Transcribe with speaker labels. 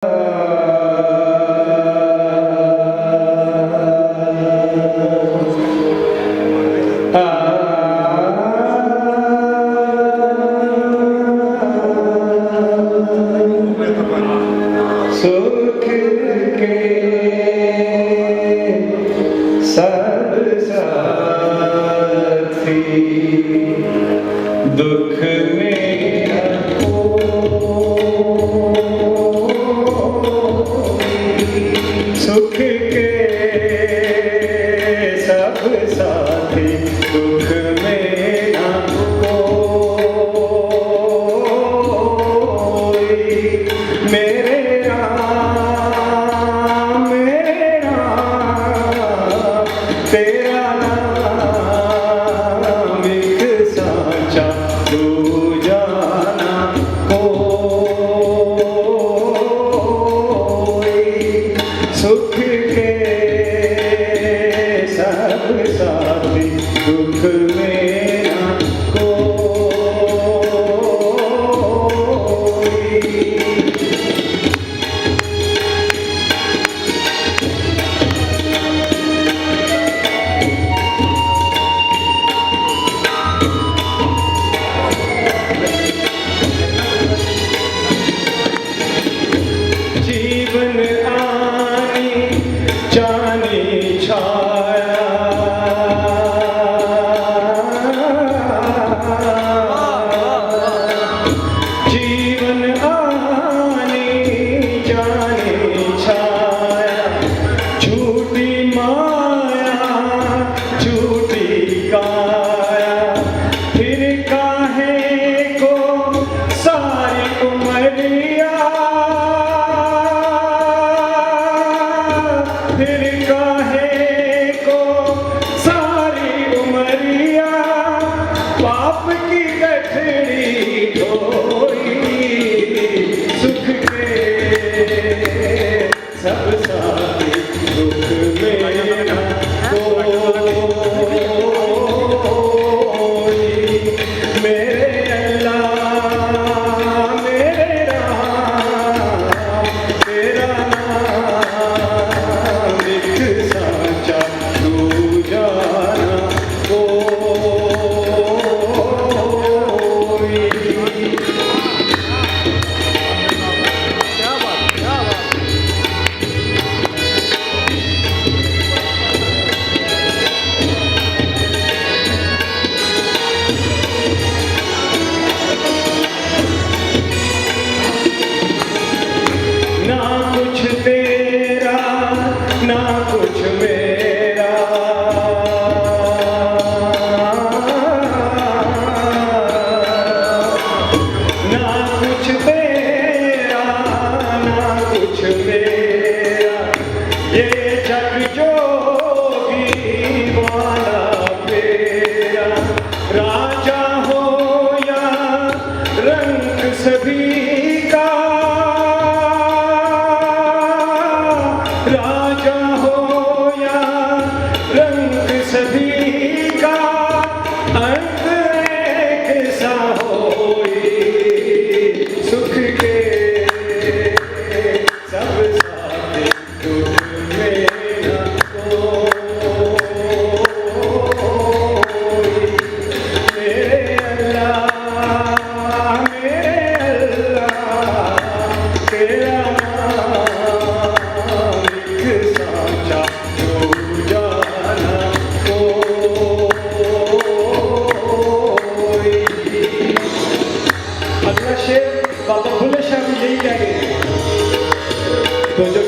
Speaker 1: सुख के सब साथी दुख में सुख के सब साथी दुख में न कोई। मेरे राम तेरा नाम एक साचा दूजा ना कोई। सुख के सब साथी दुख में न कोई। जीवन आनी जानी छाया जीवन आनी जानी छाया झूठी माया झूठी काया फिर काहे को सारी उमरिया फिर काहे को सारी उमरिया पाप की गठरी ढोई। सुख के सब साथी दुख में न कोई। मेरे अल्लाह मेरे राम तेरा नाम एक साचा दूजा ना कोई। ना कुछ तेरा ना कुछ मेरा ना कुछ तेरा ना कुछ मेरा ये जग जोगी वाला तेरा। राजा हो या रंग सभी का राजा हो या रंग सभी का अंत एक सा होई। सुख के सब साथी दुख में न कोई। मेरे अल्लाह तेरा नाम एक साचा दूजा ना कोई। अगला शेर बाबा बुल्ले शाह भी यही कहेंगे। तो जो